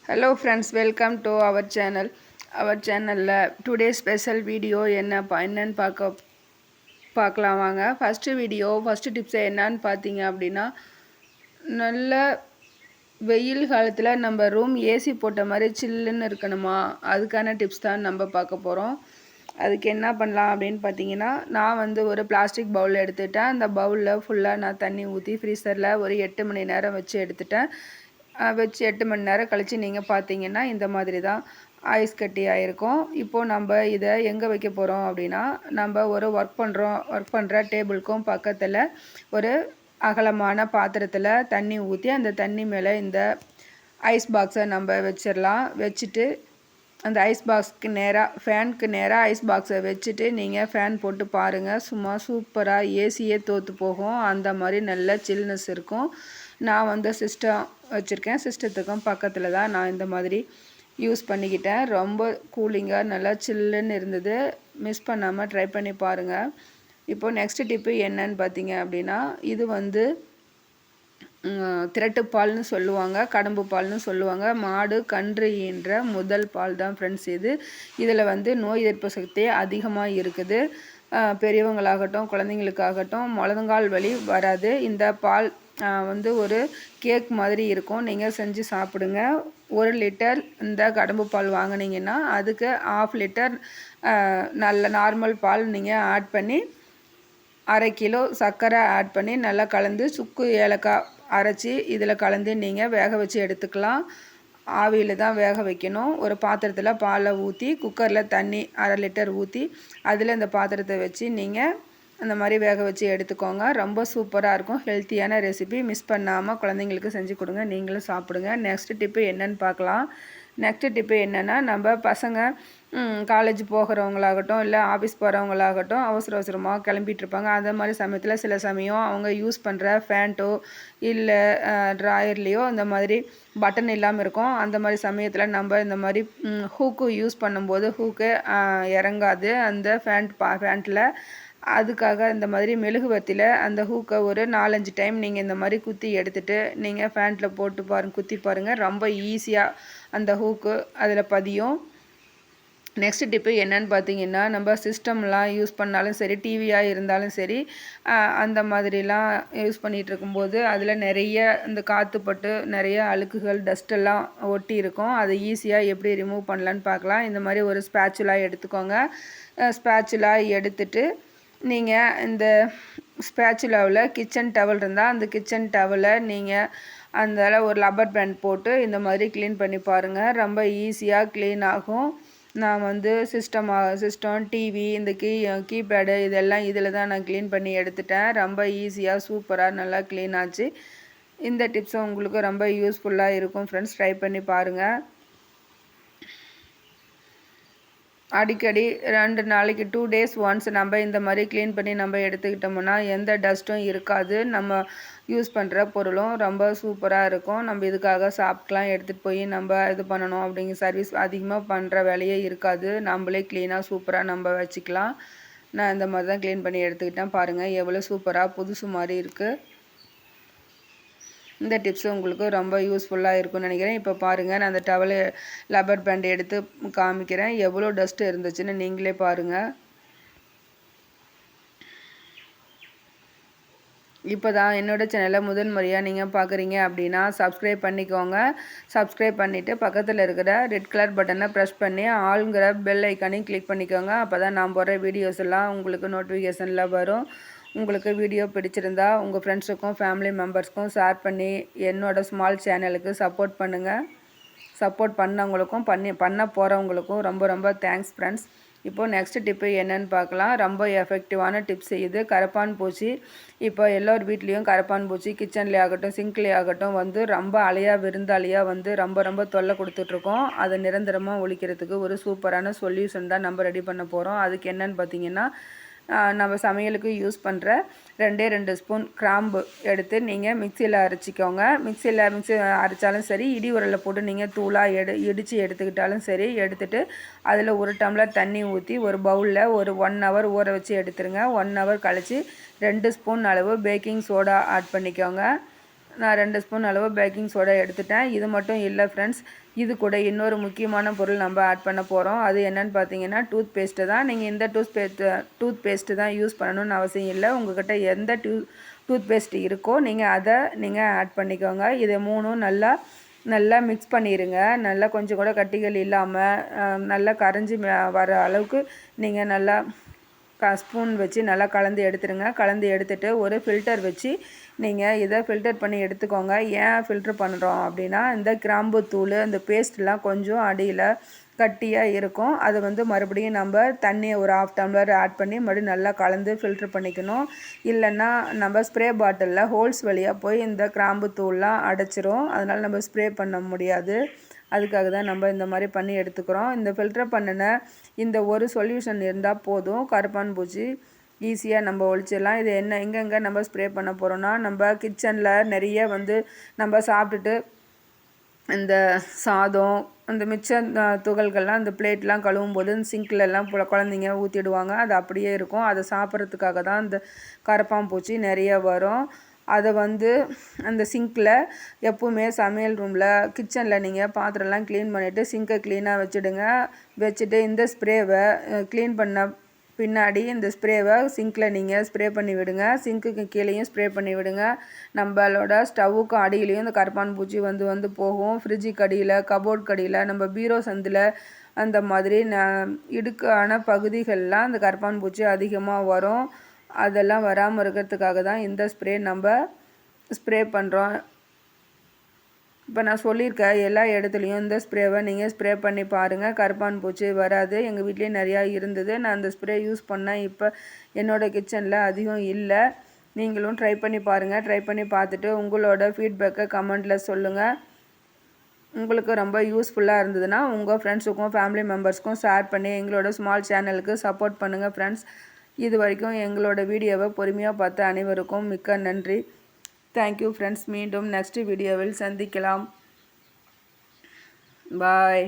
Hello friends, welcome to our channel. Our channel today special video என்னன்னு பார்க்கலாம் வாங்க. First tips என்னன்னு பார்த்தீங்க அப்படின்னா, நல்ல வெயில் காலத்தில் நம்ம ரூம் ஏசி போட்ட மாதிரி சில்லுன்னு இருக்கணுமா, அதுக்கான டிப்ஸ் தான் நம்ம பார்க்க போகிறோம். அதுக்கு என்ன பண்ணலாம் அப்படின்னு பார்த்தீங்கன்னா, நான் வந்து ஒரு பிளாஸ்டிக் பவுல் எடுத்துட்டேன். அந்த பவுலில் ஃபுல்லாக நான் தண்ணி ஊற்றி ஃப்ரீசரில் ஒரு 8 மணி நேரம் வச்சு எடுத்துட்டேன். வச்சு 8 மணி நேரம் கழித்து நீங்கள் பார்த்தீங்கன்னா இந்த மாதிரி தான் ஐஸ் கட்டி ஆகிருக்கும். இப்போது நம்ம இதை எங்கே வைக்க போகிறோம் அப்படின்னா, நம்ம ஒரு ஒர்க் பண்ணுற டேபிளுக்கும் பக்கத்தில் ஒரு அகலமான பாத்திரத்தில் தண்ணி ஊற்றி அந்த தண்ணி மேலே இந்த ஐஸ் பாக்ஸை நம்ம வச்சிடலாம். வச்சுட்டு அந்த ஐஸ் பாக்ஸ்க்கு ஃபேனுக்கு நேராக ஐஸ் பாக்ஸை வச்சுட்டு நீங்கள் ஃபேன் போட்டு பாருங்கள். சும்மா சூப்பராக ஏசியே தோற்று போகும். அந்த மாதிரி நல்ல சில்னஸ் இருக்கும். நான் வந்து சிஸ்டம் வச்சுருக்கேன். சிஸ்டத்துக்கும் பக்கத்தில் தான் நான் இந்த மாதிரி யூஸ் பண்ணிக்கிட்டேன். ரொம்ப கூலிங்காக நல்லா சில்லுன்னு இருந்தது. மிஸ் பண்ணாமல் ட்ரை பண்ணி பாருங்கள். இப்போது நெக்ஸ்ட் டிப்பு என்னன்னு பார்த்தீங்க அப்படின்னா, இது வந்து திரட்டுப்பால்னு சொல்லுவாங்க, கடம்பு பால்னு சொல்லுவாங்க. மாடு கன்று ஈன்ற முதல் பால் தான் ஃப்ரெண்ட்ஸ் இது. இதில் வந்து நோய் எதிர்ப்பு சக்தி அதிகமாக இருக்குது. பெரியவங்களாகட்டும் குழந்தைங்களுக்காகட்டும் முழங்கால் வலி வராது. இந்த பால் வந்து ஒரு கேக் மாதிரி இருக்கும். நீங்கள் செஞ்சு சாப்பிடுங்க. 1 லிட்டர் இந்த கடம்பு பால் வாங்கினீங்கன்னா அதுக்கு 1/2 லிட்டர் நல்ல நார்மல் பால் நீங்கள் ஆட் பண்ணி 1/2 கிலோ சர்க்கரை ஆட் பண்ணி நல்லா கலந்து சுக்கு ஏலக்காய் அரைச்சி இதில் கலந்து நீங்கள் வேக வச்சு எடுத்துக்கலாம். ஆவியில் தான் வேக வைக்கணும். ஒரு பாத்திரத்தில் பாலை ஊற்றி குக்கரில் தண்ணி 1/2 லிட்டர் ஊற்றி அதில் இந்த பாத்திரத்தை வச்சு நீங்கள் அந்த மாதிரி வேக வச்சு எடுத்துக்கோங்க. ரொம்ப சூப்பராக இருக்கும். ஹெல்த்தியான ரெசிபி. மிஸ் பண்ணாமல் குழந்தைங்களுக்கு செஞ்சு கொடுங்க, நீங்களும் சாப்பிடுங்க. நெக்ஸ்ட் டிப்பு என்னன்னு பார்க்கலாம். நெக்ஸ்ட் டிப்பு என்னென்னா, நம்ம பசங்க காலேஜ் போகிறவங்களாகட்டும் இல்லை ஆஃபீஸ் போகிறவங்களாகட்டும் அவசரமாக கிளம்பிகிட்ருப்பாங்க. அந்த மாதிரி சமயத்தில் சில சமயம் அவங்க யூஸ் பண்ணுற ஃபேண்ட்டோ இல்லை ட்ராயர்லேயோ இந்த மாதிரி பட்டன் இல்லாமல் இருக்கும். அந்த மாதிரி சமயத்தில் நம்ம இந்த மாதிரி ஹூக்கு யூஸ் பண்ணும்போது ஹூக்கு இறங்காது அந்த ஃபேண்ட்டில். அதுக்காக இந்த மாதிரி மெழுகுவர்த்தியில் அந்த ஹூக்கை ஒரு 4-5 டைம் நீங்கள் இந்த மாதிரி குத்தி எடுத்துகிட்டு நீங்கள் ஃபேண்ட்டில் போட்டு குத்தி பாருங்கள். ரொம்ப ஈஸியாக அந்த ஹூக்கு அதில் பதியும். நெக்ஸ்ட் டிப்பு என்னன்னு பார்த்தீங்கன்னா, நம்ம சிஸ்டம்லாம் யூஸ் பண்ணாலும் சரி, டிவியாக இருந்தாலும் சரி, அந்த மாதிரிலாம் யூஸ் பண்ணிகிட்டு இருக்கும்போது அதில் நிறைய இந்த காற்று பட்டு நிறைய அழுக்குகள் டஸ்ட்டெல்லாம் ஒட்டி இருக்கும். அதை ஈஸியாக எப்படி ரிமூவ் பண்ணலான்னு பார்க்கலாம். இந்த மாதிரி ஒரு ஸ்பேச்சுலா எடுத்துக்கோங்க. ஸ்பேச்சுலா எடுத்துட்டு நீங்கள் இந்த ஸ்பேச்சுலாவில் கிச்சன் டவல் இருந்தால் அந்த கிச்சன் டவலை நீங்கள் அந்த ஒரு லப்பர் பேண்ட் போட்டு இந்த மாதிரி க்ளீன் பண்ணி பாருங்கள். ரொம்ப ஈஸியாக க்ளீன் ஆகும். நான் வந்து சிஸ்டம், டிவி, இந்த கீபேடு இதெல்லாம் இதில் தான் நான் க்ளீன் பண்ணி எடுத்துட்டேன். ரொம்ப ஈஸியாக சூப்பராக நல்லா க்ளீன் ஆச்சு. இந்த டிப்ஸும் உங்களுக்கு ரொம்ப யூஸ்ஃபுல்லாக இருக்கும் ஃப்ரெண்ட்ஸ். ட்ரை பண்ணி பாருங்கள். அடிக்கடி 2 நாளைக்கு 2 days ஒன்ஸ் நம்ம இந்த மாதிரி க்ளீன் பண்ணி நம்ம எடுத்துக்கிட்டோம்னா எந்த டஸ்ட்டும் இருக்காது. நம்ம யூஸ் பண்ணுற பொருளும் ரொம்ப சூப்பராக இருக்கும். நம்ம இதுக்காக ஷாப்க்கெலாம் எடுத்துகிட்டு போய் நம்ம இது பண்ணணும் அப்படிங்கிற சர்வீஸ் அதிகமாக பண்ணுற வேலையே இருக்காது. நம்மளே க்ளீனாக சூப்பராக நம்ம வச்சுக்கலாம். நான் இந்த மாதிரி தான் க்ளீன் பண்ணி எடுத்துக்கிட்டேன். பாருங்கள் எவ்வளோ சூப்பராக புதுசு மாதிரி இருக்குது. இந்த டிப்ஸு உங்களுக்கு ரொம்ப யூஸ்ஃபுல்லாக இருக்கும்னு நினைக்கிறேன். இப்போ பாருங்கள், நான் அந்த டவலு லப்பர் பேண்ட் எடுத்து காமிக்கிறேன். எவ்வளோ டஸ்ட்டு இருந்துச்சுன்னு நீங்களே பாருங்கள். இப்போ தான் என்னோடய சேனலை முதல் முறையாக நீங்கள் பார்க்குறீங்க அப்படின்னா சப்ஸ்கிரைப் பண்ணிக்கோங்க. சப்ஸ்கிரைப் பண்ணிவிட்டு பக்கத்தில் இருக்கிற ரெட் கலர் பட்டனை ப்ரெஸ் பண்ணி ஆளுங்கிற பெல் ஐக்கானையும் கிளிக் பண்ணிக்கோங்க. அப்போ தான் நான் போடுற வீடியோஸ் எல்லாம் உங்களுக்கு நோட்டிஃபிகேஷனில் வரும். உங்களுக்கு வீடியோ பிடிச்சிருந்தா உங்கள் ஃப்ரெண்ட்ஸுக்கும் ஃபேமிலி மெம்பர்ஸ்க்கும் ஷேர் பண்ணி என்னோடய ஸ்மால் சேனலுக்கு சப்போர்ட் பண்ணுங்கள். சப்போர்ட் பண்ணவங்களுக்கும் பண்ண போகிறவங்களுக்கும் ரொம்ப தேங்க்ஸ் ஃப்ரெண்ட்ஸ். இப்போது நெக்ஸ்ட் டிப்பு என்னென்னு பார்க்கலாம். ரொம்ப எஃபெக்டிவான டிப்ஸ் இது. கரப்பான் பூச்சி. இப்போ எல்லோர் வீட்லேயும் கரப்பான் பூச்சி கிச்சன்லேயே ஆகட்டும் சிங்க்லேயே ஆகட்டும் வந்து ரொம்ப விருந்தாளியாக வந்து ரொம்ப தொல்லை கொடுத்துட்ருக்கோம். அதை நிரந்தரமாக ஒழிக்கிறதுக்கு ஒரு சூப்பரான சொல்யூஷன் தான் நம்ம ரெடி பண்ண போகிறோம். அதுக்கு என்னென்னு பார்த்தீங்கன்னா, நம்ம சமையலுக்கு யூஸ் பண்ணுற 2 ஸ்பூன் கிராம்பு எடுத்து நீங்கள் மிக்சியில் அரைச்சிக்கோங்க. மிக்சி அரைச்சாலும் சரி, இடி உரலில் போட்டு நீங்கள் தூளாக இடித்து எடுத்துக்கிட்டாலும் சரி. எடுத்துகிட்டு அதில் 1 டம்ளர் தண்ணி ஊற்றி ஒரு பவுலில் ஒரு 1 hour ஊற வச்சு எடுத்துருங்க. 1 hour கழித்து 2 ஸ்பூன் அளவு பேக்கிங் சோடா ஆட் பண்ணிக்கோங்க. நான் 2 ஸ்பூன் அளவு பேக்கிங் சோடா எடுத்துட்டேன். இது மட்டும் இல்லை ஃப்ரெண்ட்ஸ், இது கூட இன்னொரு முக்கியமான பொருள் நம்ம ஆட் பண்ண போகிறோம். அது என்னன்னு பார்த்தீங்கன்னா டூத் பேஸ்ட்டு தான். நீங்கள் இந்த டூத் பேஸ்ட்டு தான் யூஸ் பண்ணணும்னு அவசியம் இல்லை. உங்கள்கிட்ட எந்த டூத் பேஸ்ட் இருக்கோ நீங்கள் அதை ஆட் பண்ணிக்கோங்க. இதை மூணும் நல்லா மிக்ஸ் பண்ணிடுங்க. நல்லா கொஞ்சம் கூட கட்டிகள் இல்லாமல் நல்லா கரைஞ்சி வர அளவுக்கு நீங்கள் நல்லா ஸ்பூன் வச்சு நல்லா கலந்து எடுத்துடுங்க. கலந்து எடுத்துகிட்டு ஒரு ஃபில்டர் வச்சு நீங்கள் இதை ஃபில்டர் பண்ணி எடுத்துக்கோங்க. ஏன் ஃபில்ட்ரு பண்ணுறோம் அப்படின்னா, இந்த கிராம்பு தூள் இந்த பேஸ்ட்லாம் கொஞ்சம் அடியில் கட்டியாக இருக்கும். அதை மறுபடியும் நம்ம தண்ணியை ஒரு 1/2 டம்ளர் ஆட் பண்ணி மறுபடியும் நல்லா கலந்து ஃபில்ட்ரு பண்ணிக்கணும். இல்லைன்னா நம்ம ஸ்ப்ரே பாட்டிலில் ஹோல்ஸ் வழியாக போய் இந்த கிராம்பு தூள்லாம் அடைச்சிரும். அதனால் நம்ம ஸ்ப்ரே பண்ண முடியாது. அதுக்காக தான் நம்ம இந்த மாதிரி பண்ணி எடுத்துக்கிறோம். இந்த ஃபில்டர் பண்ணின இந்த ஒரு சொல்யூஷன் இருந்தால் போதும், கருப்பான் பூச்சி ஈஸியாக நம்ம ஒழிச்சிடலாம். இது எங்கெங்கே நம்ம ஸ்ப்ரே பண்ண போகிறோன்னா, நம்ம கிச்சனில் நிறைய நம்ம சாப்பிட்டுட்டு இந்த சாதம் அந்த மிச்ச துகள்கள்லாம் அந்த பிளேட்லாம் கழுவும் போது சிங்க்லெல்லாம் குழந்தைங்க ஊற்றிடுவாங்க. அது அப்படியே இருக்கும். அதை சாப்பிட்றதுக்காக தான் இந்த கரப்பான்பூச்சி நிறைய வரும். அதை அந்த சிங்க்கில் எப்போவுமே சமையல் ரூமில் கிச்சனில் நீங்கள் பாத்திரம்லாம் க்ளீன் பண்ணிவிட்டு சிங்கை க்ளீனாக வச்சுட்டு இந்த ஸ்ப்ரேவை க்ளீன் பண்ண பின்னாடி இந்த ஸ்ப்ரேவை சிங்க்கில் நீங்கள் ஸ்ப்ரே பண்ணி விடுங்க. சிங்க்குக்கு கீழேயும் ஸ்ப்ரே பண்ணி விடுங்க. நம்மளோட ஸ்டவ்வுக்கு அடியிலையும் இந்த கரப்பான் பூச்சி போகும். ஃப்ரிட்ஜுக்கு அடியில், கபோர்ட் அடியில், நம்ம பீரோ சந்தில் அந்த மாதிரி இடுக்கான பகுதிகளெலாம் அந்த கரப்பான் பூச்சி அதிகமாக வரும். அதெல்லாம் வராமல் இருக்கிறதுக்காக தான் இந்த ஸ்ப்ரே பண்ணுறோம். இப்போ நான் சொல்லியிருக்கேன் எல்லா இடத்துலையும் இந்த ஸ்ப்ரேவை நீங்கள் ஸ்ப்ரே பண்ணி பாருங்கள். கரப்பான் பூச்சி வராது. எங்கள் வீட்லேயே நிறையா இருந்தது. நான் அந்த ஸ்ப்ரே யூஸ் பண்ணேன். இப்போ என்னோடய கிச்சனில் அதிகம் இல்லை. நீங்களும் ட்ரை பண்ணி பாருங்கள். ட்ரை பண்ணி பார்த்துட்டு உங்களோட ஃபீட்பேக்கை கமெண்ட்டில் சொல்லுங்கள். உங்களுக்கு ரொம்ப யூஸ்ஃபுல்லாக இருந்ததுன்னா உங்கள் ஃப்ரெண்ட்ஸுக்கும் ஃபேமிலி மெம்பர்ஸ்க்கும் ஷேர் பண்ணி எங்களோட ஸ்மால் சேனலுக்கு சப்போர்ட் பண்ணுங்கள் ஃப்ரெண்ட்ஸ். இது வரைக்கும் எங்களோட வீடியோவை பொறுமையாக பார்த்த அனைவருக்கும் மிக்க நன்றி. Thank you friends. மீண்டும் நெக்ஸ்ட் வீடியோவில் சந்திக்கலாம். பாய்.